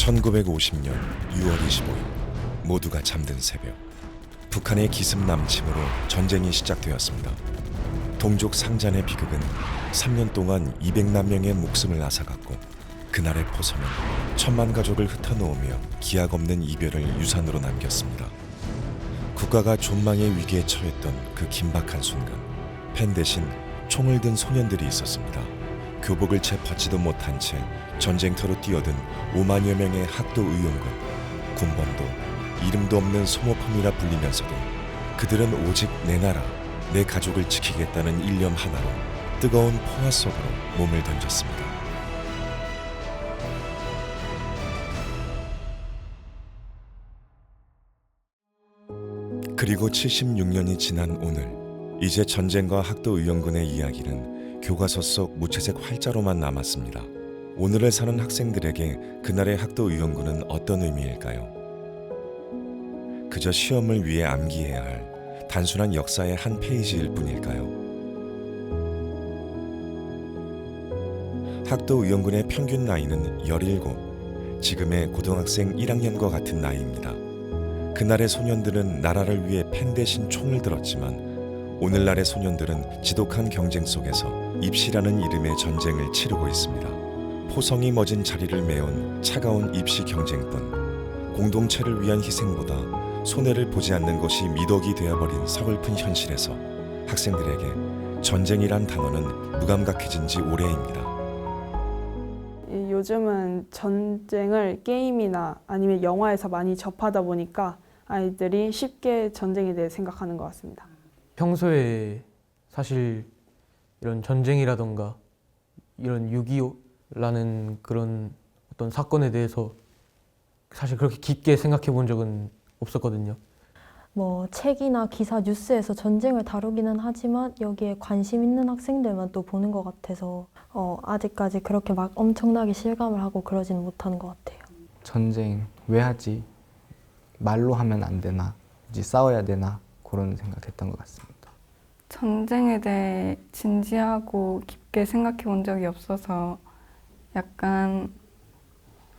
1950년 6월 25일 모두가 잠든 새벽, 북한의 기습 남침으로 전쟁이 시작되었습니다. 동족 상잔의 비극은 3년 동안 200만 명의 목숨을 앗아갔고, 그날의 포섬은 1000만 가족을 흩어놓으며 기약 없는 이별을 유산으로 남겼습니다. 국가가 존망의 위기에 처했던 그 긴박한 순간, 펜 대신 총을 든 소년들이 있었습니다. 교복을 채 벗지도 못한 채 전쟁터로 뛰어든 5만여 명의 학도 의용군, 군번도 이름도 없는 소모품이라 불리면서도 그들은 오직 내 나라, 내 가족을 지키겠다는 일념 하나로 뜨거운 포화 속으로 몸을 던졌습니다. 그리고 76년이 지난 오늘, 이제 전쟁과 학도 의용군의 이야기는 교과서 속 무채색 활자로만 남았습니다. 오늘을 사는 학생들에게 그날의 학도 의용군은 어떤 의미일까요? 그저 시험을 위해 암기해야 할 단순한 역사의 한 페이지일 뿐일까요? 학도 의용군의 평균 나이는 17, 지금의 고등학생 1학년과 같은 나이입니다. 그날의 소년들은 나라를 위해 펜 대신 총을 들었지만, 오늘날의 소년들은 지독한 경쟁 속에서 입시라는 이름의 전쟁을 치르고 있습니다. 포성이 멎은 자리를 메운 차가운 입시 경쟁뿐, 공동체를 위한 희생보다 손해를 보지 않는 것이 미덕이 되어버린 서글픈 현실에서 학생들에게 전쟁이란 단어는 무감각해진 지 오래입니다. 요즘은 전쟁을 게임이나 아니면 영화에서 많이 접하다 보니까 아이들이 쉽게 전쟁에 대해 생각하는 것 같습니다. 평소에 사실 이런 전쟁이라던가 이런 6.25라는 그런 어떤 사건에 대해서 사실 그렇게 깊게 생각해 본 적은 없었거든요. 뭐 책이나 기사, 뉴스에서 전쟁을 다루기는 하지만 여기에 관심 있는 학생들만 또 보는 것 같아서 아직까지 그렇게 막 엄청나게 실감을 하고 그러지는 못하는 것 같아요. 전쟁 왜 하지? 말로 하면 안 되나? 이제 싸워야 되나? 그런 생각했던 것 같습니다. 전쟁에 대해 진지하고 깊게 생각해 본 적이 없어서 약간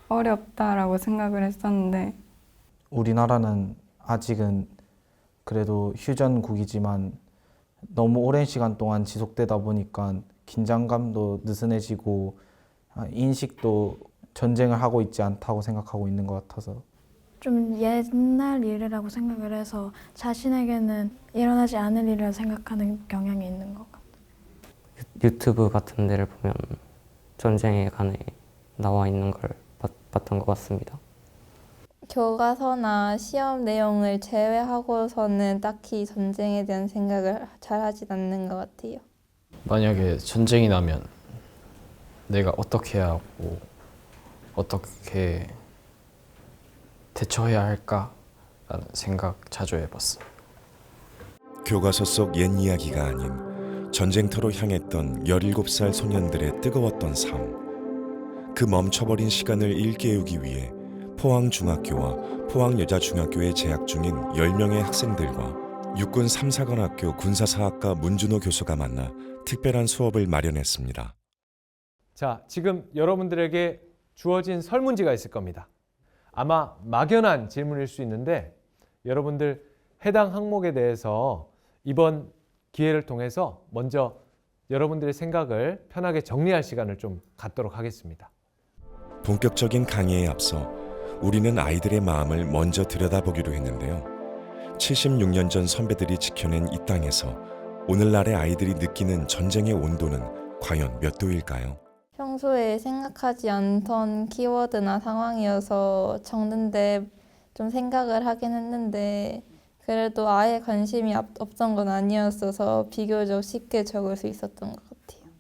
어렵다라고 생각을 했었는데, 우리나라는 아직은 그래도 휴전국이지만 너무 오랜 시간 동안 지속되다 보니까 긴장감도 느슨해지고 인식도 전쟁을 하고 있지 않다고 생각하고 있는 것 같아서 좀 옛날 일이라고 생각을 해서 자신에게는 일어나지 않을 일이라고 생각하는 경향이 있는 것 같아요. 유튜브 같은 데를 보면 전쟁에 관해 나와 있는 걸 봤던 것 같습니다. 교과서나 시험 내용을 제외하고서는 딱히 전쟁에 대한 생각을 잘 하진 않는 것 같아요. 만약에 전쟁이 나면 내가 어떻게 해야 하고 어떻게 대처해야 할까라는 생각 자주 해봤어요. 교과서 속 옛 이야기가 아닌 전쟁터로 향했던 17살 소년들의 뜨거웠던 삶. 그 멈춰버린 시간을 일깨우기 위해 포항중학교와 포항여자중학교에 재학 중인 10명의 학생들과 육군 3사관학교 군사사학과 문준호 교수가 만나 특별한 수업을 마련했습니다. 자, 지금 여러분들에게 주어진 설문지가 있을 겁니다. 아마 막연한 질문일 수 있는데 여러분들 해당 항목에 대해서 이번 기회를 통해서 먼저 여러분들의 생각을 편하게 정리할 시간을 좀 갖도록 하겠습니다. 본격적인 강의에 앞서 우리는 아이들의 마음을 먼저 들여다보기로 했는데요. 76년 전 선배들이 지켜낸 이 땅에서 오늘날의 아이들이 느끼는 전쟁의 온도는 과연 몇 도일까요? 평소에 생각하지 않던 키워드나 상황이어서 적는데 좀 생각을 하긴 했는데, 그래도 아예 관심이 없던 건 아니었어서 비교적 쉽게 적을 수 있었던 것 같아요.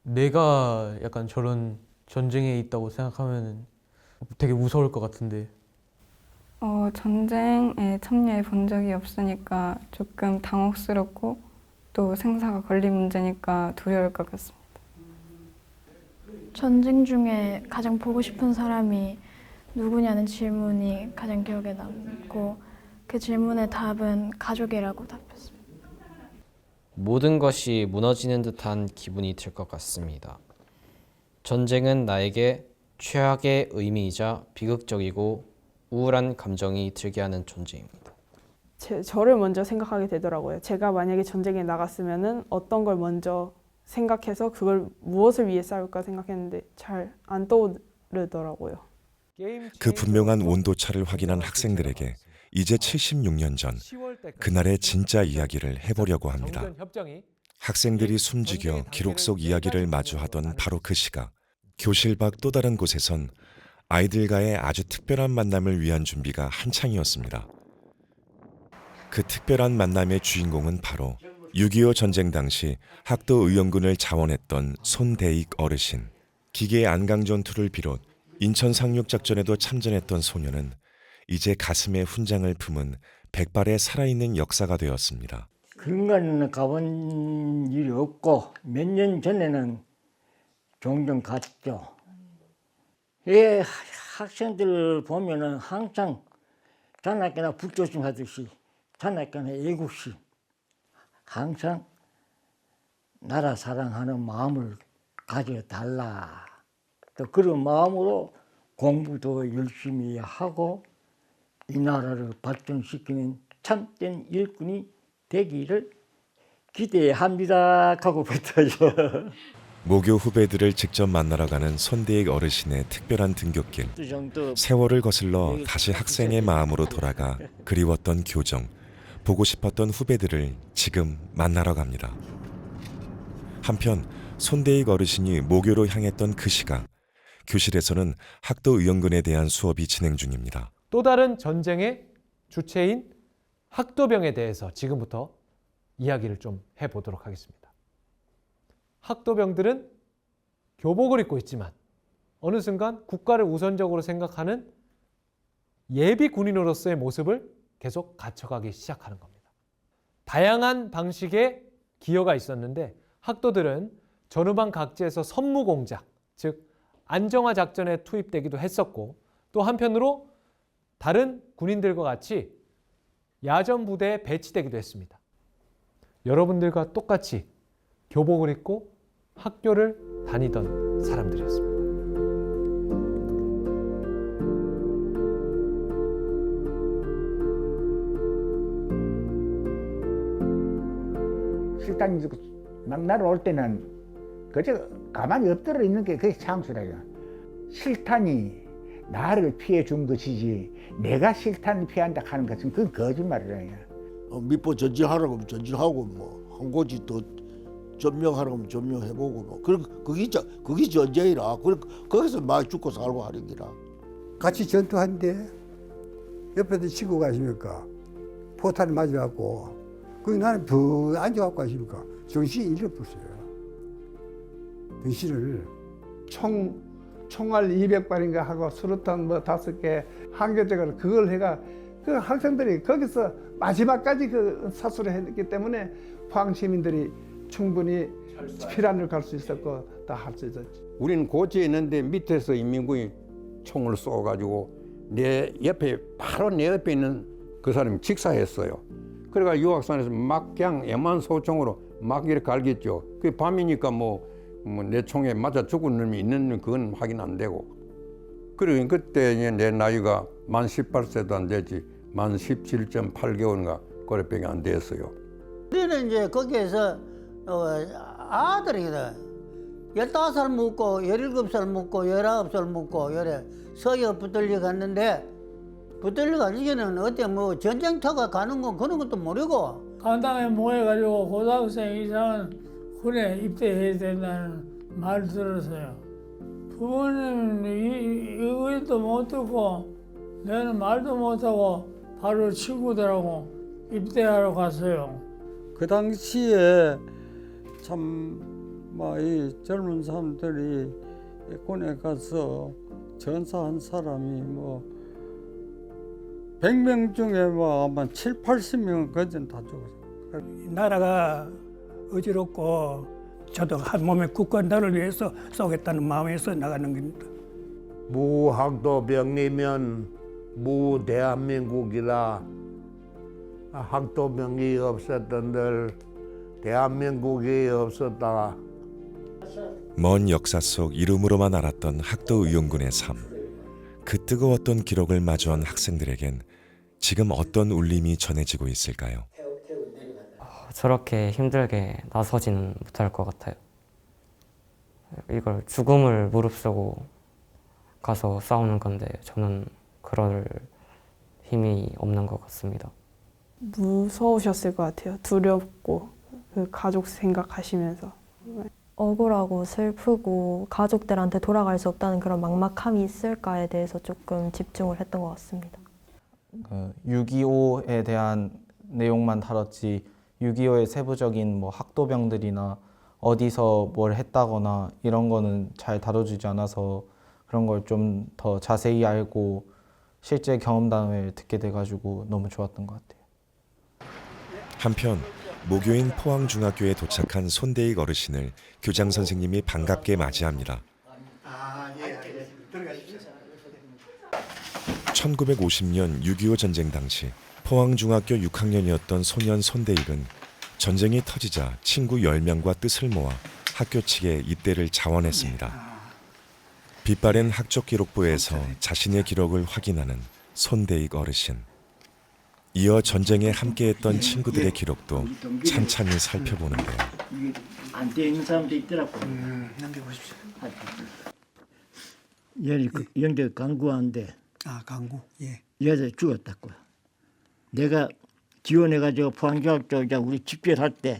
내가 약간 저런 전쟁에 있다고 생각하면 되게 무서울 것 같은데. 전쟁에 참여해 본 적이 없으니까 조금 당혹스럽고 또 생사가 걸린 문제니까 두려울 것 같습니다. 전쟁 중에 가장 보고 싶은 사람이 누구냐는 질문이 가장 기억에 남고, 그 질문의 답은 가족이라고 답했습니다. 모든 것이 무너지는 듯한 기분이 들 것 같습니다. 전쟁은 나에게 최악의 의미이자 비극적이고 우울한 감정이 들게 하는 존재입니다. 저를 먼저 생각하게 되더라고요. 제가 만약에 전쟁에 나갔으면은 어떤 걸 먼저 생각해서 그걸 무엇을 위해 싸울까 생각했는데 잘 안 떠오르더라고요. 그 분명한 온도차를 확인한 학생들에게 이제 76년 전 그날의 진짜 이야기를 해보려고 합니다. 학생들이 숨죽여 기록 속 이야기를 마주하던 바로 그 시각, 교실 밖 또 다른 곳에선 아이들과의 아주 특별한 만남을 위한 준비가 한창이었습니다. 그 특별한 만남의 주인공은 바로 6.25 전쟁 당시 학도 의원군을 자원했던 손대익 어르신. 기계 안강 전투를 비롯 인천 상륙작전에도 참전했던 소녀는 이제 가슴에 훈장을 품은 백발의 살아있는 역사가 되었습니다. 그런 거는 가본 일이 없고 몇 년 전에는 종종 갔죠. 예, 학생들 보면은 항상 자나깨나 불조심하듯이 자나깨나 애국심, 항상 나라 사랑하는 마음을 가져달라. 또 그런 마음으로 공부도 열심히 하고 이 나라를 발전시키는 참된 일꾼이 되기를 기대합니다. 하고 뱉어요. 모교 후배들을 직접 만나러 가는 손대익 어르신의 특별한 등굣길. 세월을 거슬러 다시 학생의 마음으로 돌아가 그리웠던 교정, 보고 싶었던 후배들을 지금 만나러 갑니다. 한편 손대익 어르신이 모교로 향했던 그 시각, 교실에서는 학도 의원군에 대한 수업이 진행 중입니다. 또 다른 전쟁의 주체인 학도병에 대해서 지금부터 이야기를 좀 해보도록 하겠습니다. 학도병들은 교복을 입고 있지만 어느 순간 국가를 우선적으로 생각하는 예비 군인으로서의 모습을 계속 갖춰가기 시작하는 겁니다. 다양한 방식의 기여가 있었는데 학도들은 전후방 각지에서 선무공작, 즉 안정화 작전에 투입되기도 했었고 또 한편으로 다른 군인들과 같이 야전 부대에 배치되기도 했습니다. 여러분들과 똑같이 교복을 입고 학교를 다니던 사람들이었습니다. 실탄이 막 날아올 때는 그저 가만히 엎드려 있는 게 그게 창수라요. 실탄이 나를 피해 준 것이지 내가 실탄을 피한다 하는 것은 그건 거짓말이라요. 밑보 전진하라고 하면 전진하고 뭐 한 곳이 더 전명하라고 하면 전명해보고 뭐 그게 전쟁이라. 거기서 많이 죽고 살고 하는 기라. 같이 전투한데 옆에도 치고 가십니까? 포탄을 맞아갖고 그 나는 더 앉아갖고 가십니까? 정신이 잃어버렸어요. 정신을 총알 200발인가 하고 수류탄 뭐 5개 한교적으로 그걸 해가 그 학생들이 거기서 마지막까지 그 사수를 했기 때문에 포항 시민들이 충분히 피난을 갈 수 있었고 다 할 수 있었지. 우리는 고지에 있는데 밑에서 인민군이 총을 쏘가지고 내 옆에 바로 내 옆에 있는 그 사람이 직사했어요. 그래가 유학산에서 막 그냥 애만 소총으로 막 이렇게 갈겼죠. 그 밤이니까 뭐 내 총에 맞아 죽은 놈이 있는 그건 확인 안 되고. 그리고 그때 내 나이가 만 18세도 안 되지, 만 17.8개월인가 그래밖에 안 됐어요. 우리는 이제 거기에서 아들이거든. 15살 묵고 17살 묵고 19살 묵고 요래 서여 붙들려 갔는데 붙들려 가지기는 어때 뭐 전쟁터가 가는 건 그런 것도 모르고 간담회 모여가지고 고등학생 이상은 군에 입대해야 된다는 말 들었어요. 부모님은 이것도 못 듣고 내는 말도 못하고 바로 친구들하고 입대하러 갔어요. 그 당시에 참 이 젊은 사람들이 군에 가서 전사한 사람이 100명 중에 아마 7, 80명은 거진 다 죽었어요. 나라가 어지럽고 저도 한 몸의 국가를 위해서 쏘겠다는 마음에서 나가는 겁니다. 무학도병이면 무대한민국이라. 학도병이 없었던들 대한민국이 없었다. 먼 역사 속 이름으로만 알았던 학도의용군의 삶. 그 뜨거웠던 기록을 마주한 학생들에겐 지금 어떤 울림이 전해지고 있을까요? 저렇게 힘들게 나서지는 못할 것 같아요. 이걸 죽음을 무릅쓰고 가서 싸우는 건데 저는 그럴 힘이 없는 것 같습니다. 무서우셨을 것 같아요. 두렵고 그 가족 생각하시면서. 억울하고 슬프고 가족들한테 돌아갈 수 없다는 그런 막막함이 있을까에 대해서 조금 집중을 했던 것 같습니다. 6.25에 대한 내용만 다뤘지 6.25의 세부적인 뭐 학도병들이나 어디서 뭘 했다거나 이런 거는 잘 다뤄주지 않아서 그런 걸 좀 더 자세히 알고 실제 경험담을 듣게 돼가지고 너무 좋았던 것 같아요. 한편 모교인 포항중학교에 도착한 손대익 어르신을 교장 선생님이 반갑게 맞이합니다. 1950년 6.25 전쟁 당시 포항중학교 6학년이었던 소년 손대익은 전쟁이 터지자 친구 10명과 뜻을 모아 학교 측에 입대를 자원했습니다. 빛바랜 학적 기록부에서 자신의 기록을 확인하는 손대익 어르신. 이어 전쟁에 함께했던 친구들의 기록도 찬찬히 살펴보는데요. 안 돼 있는 사람도 있더라고. 남겨보십시오. 연대 강구한데. 아, 강구. 예. 여자 죽었다고. 내가 지원해가지고 포항중학교 우리 집결할 때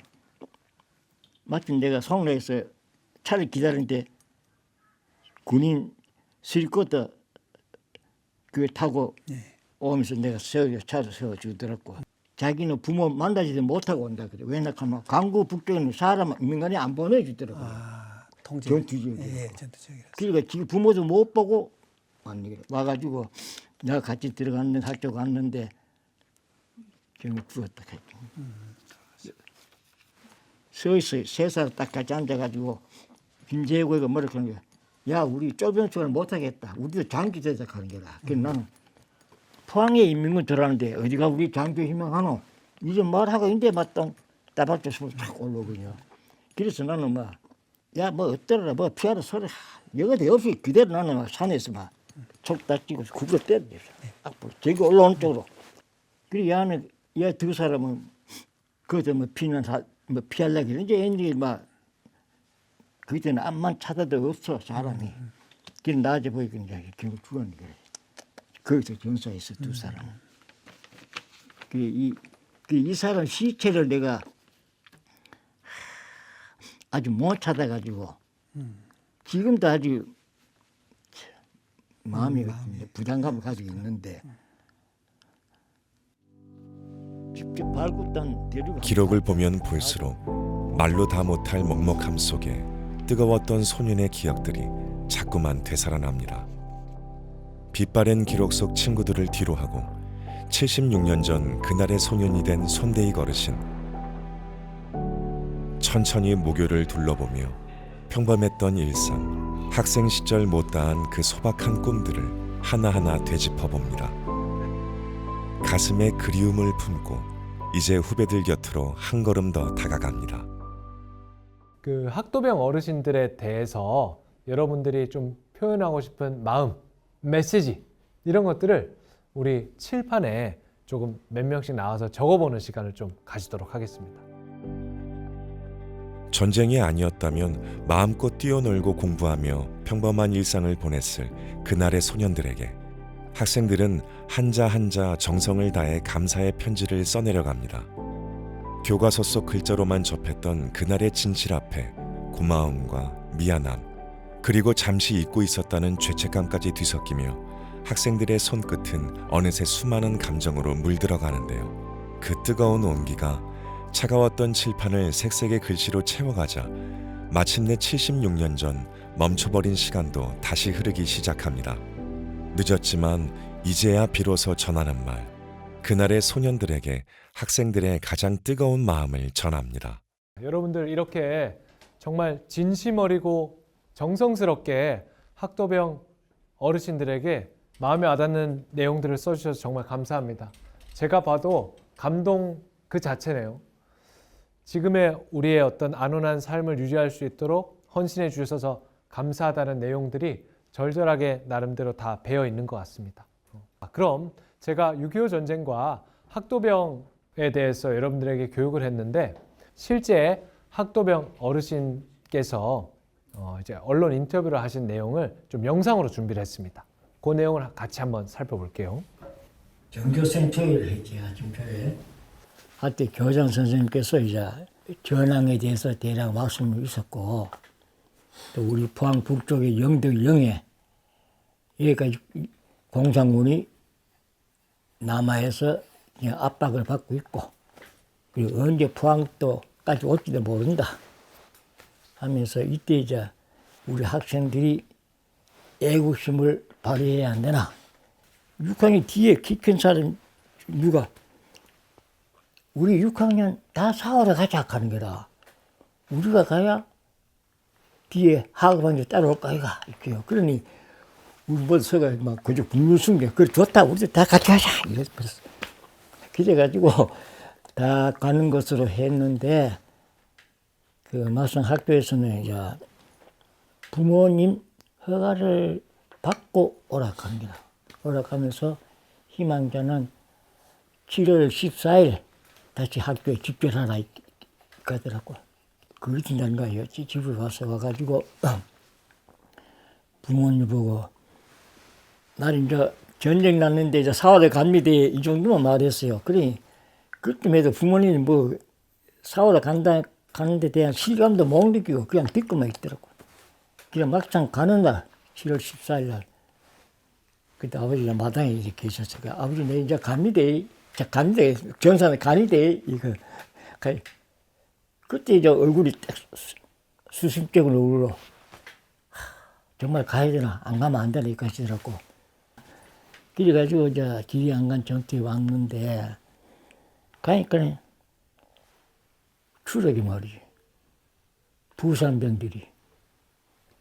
마침 내가 성로에서 차를 기다리는데 군인 스리코터 그 타고 오면서 내가 차를 세워주더라고. 자기는 부모 만나지도 못하고 온다 그래. 왜냐하면 강구 북쪽에는 사람 민간이 안 보내주더라고. 전투 지역에. 전투 지역이라서. 그러니까 지금 부모도 못 보고 와가지고 내가 같이 들어갔는데 학교 갔는데 지금 죽었다 했죠. 서있어 3살 딱 같이 앉아가지고 김재고가 뭐라 그런 거야. 야 우리 쫄병초를 못하겠다. 우리도 장교 되자 하는 거라. 그래서 나는 포항에 인민군 들어가는데 어디가 우리 장교 희망하노? 이제 말하고 있는데 맞던 따박도 숨을 탁 올라오거든요. 그래서 나는 야 뭐 어떠라 뭐 피하라 소리 여기도 없이 그대로 나는 막 산에서 막 촉 다치고 굽어 때렸어. 앞으로 저기 올라오는 쪽으로. 그리고 야 두 사람은 그것도 뭐 피하려고 그러는데 애들이 막 그때는 암만 찾아도 없어 사람이. 그래서 낮에 보니까 이제 결국 죽었는 거예요. 거기서 전사했어 두 사람은. 이 사람 시체를 내가 아주 못 찾아가지고 지금도 아주 마음이 부담감을 가지고 있는데 직접 발굴단 대륙 기록을 보면 볼수록 말로 다 못할 먹먹함 속에 뜨거웠던 소년의 기억들이 자꾸만 되살아납니다. 빛바랜 기록 속 친구들을 뒤로하고 76년 전 그날의 소년이 된 손대익 어르신. 천천히 모교를 둘러보며 평범했던 일상, 학생 시절 못다한 그 소박한 꿈들을 하나하나 되짚어봅니다. 가슴에 그리움을 품고 이제 후배들 곁으로 한 걸음 더 다가갑니다. 그 학도병 어르신들에 대해서 여러분들이 좀 표현하고 싶은 마음, 메시지 이런 것들을 우리 칠판에 조금 몇 명씩 나와서 적어보는 시간을 좀 가지도록 하겠습니다. 전쟁이 아니었다면 마음껏 뛰어놀고 공부하며 평범한 일상을 보냈을 그날의 소년들에게 학생들은 한자 한자 정성을 다해 감사의 편지를 써내려갑니다. 교과서 속 글자로만 접했던 그날의 진실 앞에 고마움과 미안함, 그리고 잠시 잊고 있었다는 죄책감까지 뒤섞이며 학생들의 손끝은 어느새 수많은 감정으로 물들어가는데요. 그 뜨거운 온기가 차가웠던 칠판을 색색의 글씨로 채워가자 마침내 76년 전 멈춰버린 시간도 다시 흐르기 시작합니다. 늦었지만 이제야 비로소 전하는 말, 그날의 소년들에게 학생들의 가장 뜨거운 마음을 전합니다. 여러분들 이렇게 정말 진심 어리고 정성스럽게 학도병 어르신들에게 마음에 와닿는 내용들을 써주셔서 정말 감사합니다. 제가 봐도 감동 그 자체네요. 지금의 우리의 어떤 안온한 삶을 유지할 수 있도록 헌신해 주셔서 감사하다는 내용들이 절절하게 나름대로 다 배어 있는 것 같습니다. 그럼 제가 6.25 전쟁과 학도병에 대해서 여러분들에게 교육을 했는데 실제 학도병 어르신께서 이제 언론 인터뷰를 하신 내용을 좀 영상으로 준비를 했습니다. 그 내용을 같이 한번 살펴볼게요. 전교생 토요일 했지, 아침표에. 하여튼 교장 선생님께서 이제 전황에 대해서 대략 말씀이 있었고, 또 우리 포항 북쪽의 영덕영에 여기까지 공산군이 남하에서 그냥 압박을 받고 있고, 그리고 언제 포항도까지 올지도 모른다 하면서 이때 이제 우리 학생들이 애국심을 발휘해야 안 되나. 6학년 뒤에 키 큰 사람 누가 우리 6학년 다 사월에 가자 하는 거라. 우리가 가야 뒤에 학업한테 따라올까 아이가 이렇게요. 그러니 우리 모두가 막 그저 분노순계 그래 좋다 우리도 다 같이 가자 이랬어. 그래가지고 다 가는 것으로 했는데 그 막상 학교에서는 이제 부모님 허가를 받고 오락하는 거라. 오락하면서 희망자는 7월 14일 다시 학교에 집결하라 가더라고. 그게 된다는 거예요. 집에 와가지고 부모님 보고 나는 이제 전쟁 났는데 이제 4월에 갑니다 이 정도만 말했어요. 그러니 그때에도 부모님이 뭐 4월에 가는 데 대한 실감도 못 느끼고 그냥 듣고만 있더라고. 그냥 막상 가는 날 7월 14일 날 그때 아버지가 마당에 이렇게 계셨어요. 아버지 내 이제 갑니다. 경산에 가니다 이거. 그때 이제 얼굴이 딱 수심적으로 울어. 정말 가야 되나 안 가면 안 되나 이렇게 하시더라고. 그래가지고 이제 길이 안 간 전투에 왔는데 가니까 추락이 말이지. 부산병들이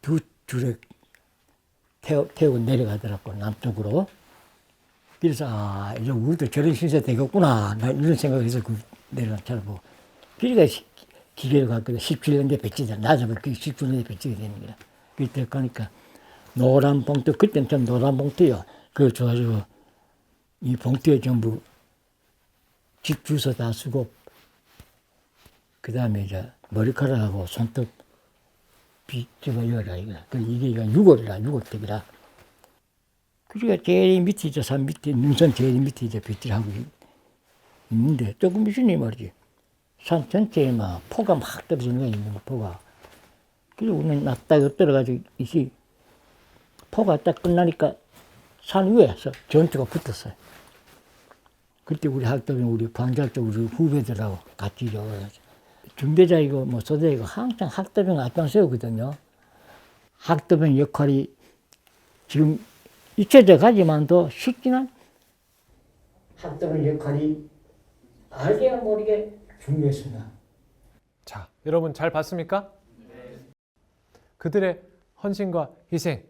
두 줄에 태우고 내려가더라고 남쪽으로. 그래서 이제 우리도 저런 신세 되겠구나 나 이런 생각해서 그 내려간 차를 보고. 그러니까 기계를 갔거든. 17년대 배치자 나중에 17년대 배치가 되는 거야. 그때 가니까 노란 봉투 그때는 좀 노란 봉투요. 그거 줘가지고 이 봉투에 전부 집 주소 다 쓰고 그 다음에 이제 머리카락하고 손톱 빗집어 열라 이거. 이게 6월이라 6월택이라. 그러니까 제일 밑에 이제 산 밑에 능선 제일 밑에 이제 빗질 하고 있는데 조금 있으니 말이지. 산 전체에 막 포가 막 떨어지는 거야 있는 포가. 그리고 우리는 딱 엎드려가지고 이시 포가 딱 끝나니까 산 위에서 전투가 붙었어요. 그때 우리 학도병 우리 방자쪽 우리 후배들하고 같이 중대장이고 뭐 소대장이고 항상 학도병 앞장서거든요. 학도병 역할이 지금 잊혀져 가지만도 쉽지는 학도병 역할이 알게 모르게 중요했습니다. 자, 여러분 잘 봤습니까? 그들의 헌신과 희생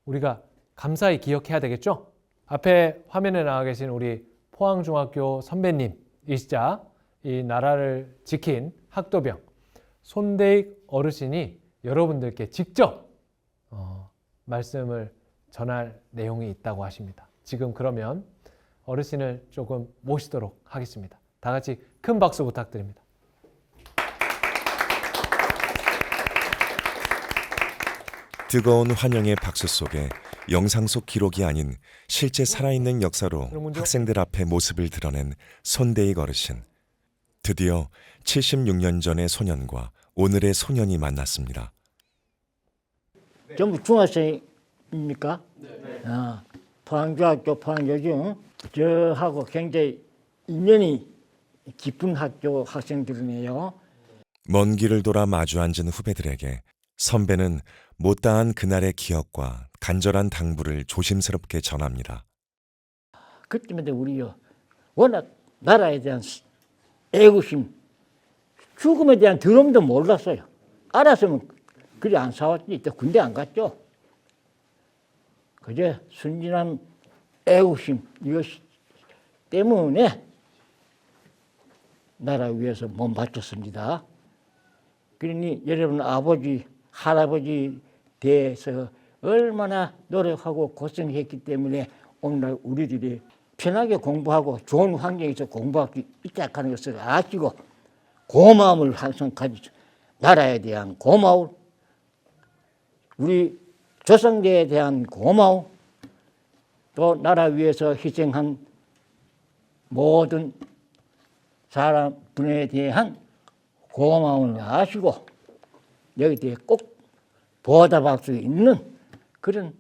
우리가 감사히 기억해야 되겠죠? 앞에 화면에 나와 계신 우리 포항중학교 선배님이시자 이 나라를 지킨 학도병 손대익 어르신이 여러분들께 직접 말씀을 전할 내용이 있다고 하십니다. 지금 그러면 어르신을 조금 모시도록 하겠습니다. 다 같이 큰 박수 부탁드립니다. 뜨거운 환영의 박수 속에 영상 속 기록이 아닌 실제 살아있는 역사로 학생들 앞에 모습을 드러낸 손대익 어르신. 드디어 76년 전의 소년과 오늘의 소년이 만났습니다. 전부 중학생입니까? 네. 포항중학교, 포항여중 저하고 굉장히 인연이 깊은 학교 학생들이네요. 먼 길을 돌아 마주 앉은 후배들에게 선배는 못다한 그날의 기억과 간절한 당부를 조심스럽게 전합니다. 그때마다 우리요 워낙 나라에 대한 애국심, 죽음에 대한 두려움도 몰랐어요. 알았으면 그리 안 싸웠지. 또 군대 안 갔죠. 그저 순진한 애국심 이것 때문에 나라 위해서 몸 바쳤습니다. 그러니 여러분 아버지 할아버지 대해서 얼마나 노력하고 고생했기 때문에 오늘날 우리들이 편하게 공부하고 좋은 환경에서 공부할 수 있다는 것을 아시고 고마움을 항상 가지죠. 나라에 대한 고마움, 우리 조상대에 대한 고마움, 또 나라 위해서 희생한 모든 사람분에 대한 고마움을 아시고 여기에 꼭 보답할 수 있는 그런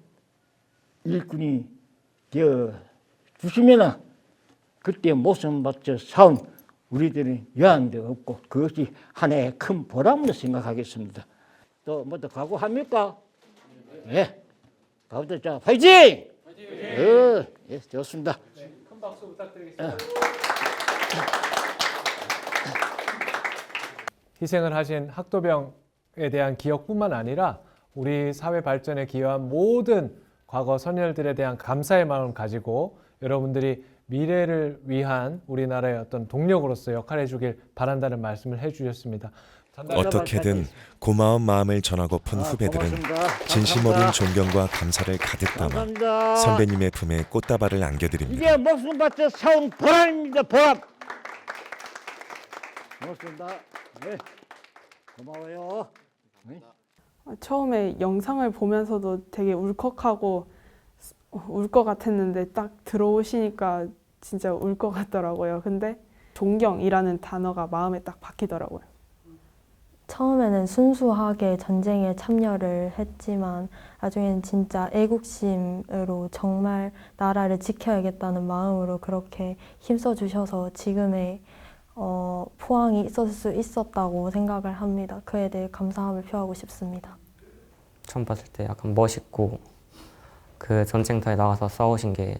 일꾼이 되어 주시면 그때 목숨 바쳐 싸운 우리들은 여한데 없고 그것이 하나의 큰 보람으로 생각하겠습니다. 또 뭐 더 각오합니까? 네. 가보자. 자, 파이팅! 예, 좋습니다. 큰 박수 부탁드리겠습니다. 희생을 하신 학도병에 대한 기억뿐만 아니라 우리 사회 발전에 기여한 모든 과거 선열들에 대한 감사의 마음을 가지고 여러분들이 미래를 위한 우리나라의 어떤 동력으로서 역할해 주길 바란다는 말씀을 해 주셨습니다. 어떻게든 고마운 마음을 전하고픈 후배들은 진심 어린 존경과 감사를 가득 담아 감사합니다. 선배님의 품에 꽃다발을 안겨드립니다. 이게 목숨 바쳐 싸운 보람입니다. 보람. 고맙습니다. 네, 고마워요. 네. 처음에 영상을 보면서도 되게 울컥하고 울 것 같았는데 딱 들어오시니까 진짜 울 것 같더라고요. 근데 존경이라는 단어가 마음에 딱 박히더라고요. 처음에는 순수하게 전쟁에 참여를 했지만 나중에는 진짜 애국심으로 정말 나라를 지켜야겠다는 마음으로 그렇게 힘써 주셔서 지금의 포항이 있었을 수 있었다고 생각을 합니다. 그에 대해 감사함을 표하고 싶습니다. 처음 봤을 때 약간 멋있고 그 전쟁터에 나가서 싸우신 게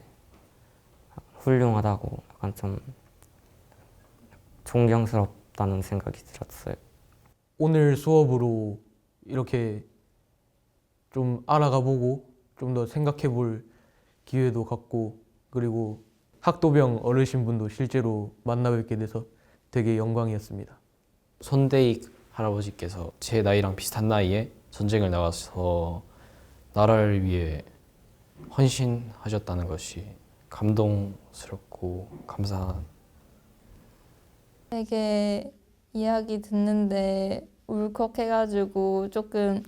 훌륭하다고 약간 좀 존경스럽다는 생각이 들었어요. 오늘 수업으로 이렇게 좀 알아가보고 좀 더 생각해볼 기회도 갖고 그리고 학도병 어르신분도 실제로 만나뵙게 돼서 되게 영광이었습니다. 손대익 할아버지께서 제 나이랑 비슷한 나이에 전쟁을 나가서 나라를 위해 헌신하셨다는 것이 감동스럽고 감사한. 되게 이야기 듣는데 울컥해가지고 조금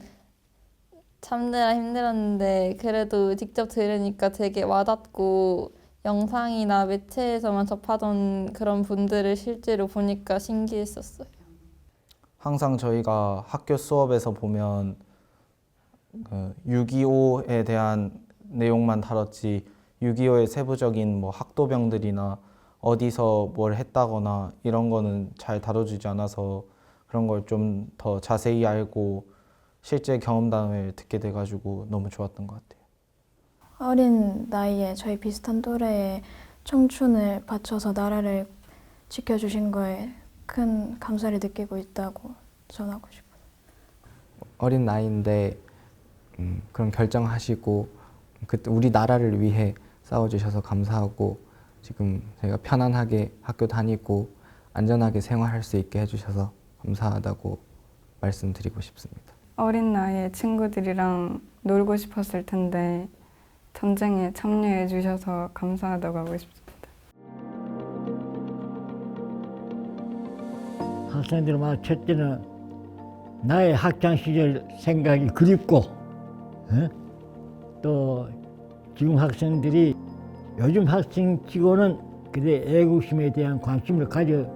참느라 힘들었는데 그래도 직접 들으니까 되게 와닿고 영상이나 매체에서만 접하던 그런 분들을 실제로 보니까 신기했었어요. 항상 저희가 학교 수업에서 보면 6.25에 대한 내용만 다뤘지 6.25의 세부적인 뭐 학도병들이나 어디서 뭘 했다거나 이런 거는 잘 다뤄주지 않아서 그런 걸 좀 더 자세히 알고 실제 경험담을 듣게 돼가지고 너무 좋았던 것 같아요. 어린 나이에 저희 비슷한 또래의 청춘을 바쳐서 나라를 지켜주신 거에 큰 감사를 느끼고 있다고 전하고 싶어요. 어린 나이인데 그런 결정하시고 그때 우리 나라를 위해 싸워주셔서 감사하고 지금 저희가 편안하게 학교 다니고 안전하게 생활할 수 있게 해주셔서 감사하다고 말씀드리고 싶습니다. 어린 나이에 친구들이랑 놀고 싶었을 텐데 전쟁에 참여해 주셔서 감사하다고 하고 싶습니다. 학생들은 첫째는 나의 학창시절 생각이 그립고 또 지금 학생들이 요즘 학생치고는 그래 애국심에 대한 관심을 가져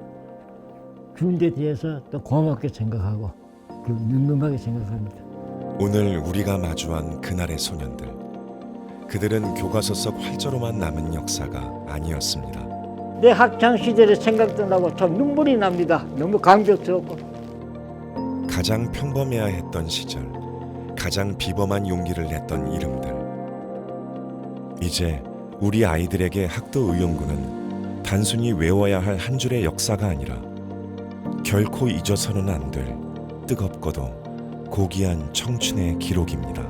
준 데 대해서 또 고맙게 생각하고 늠름하게 생각합니다. 오늘 우리가 마주한 그날의 소년들, 그들은 교과서 속 활자로만 남은 역사가 아니었습니다. 내 학창시절의 생각도 나고 참 눈물이 납니다. 너무 감격스럽고. 가장 평범해야 했던 시절, 가장 비범한 용기를 냈던 이름들. 이제 우리 아이들에게 학도의용군은 단순히 외워야 할 한 줄의 역사가 아니라 결코 잊어서는 안 될 뜨겁고도 고귀한 청춘의 기록입니다.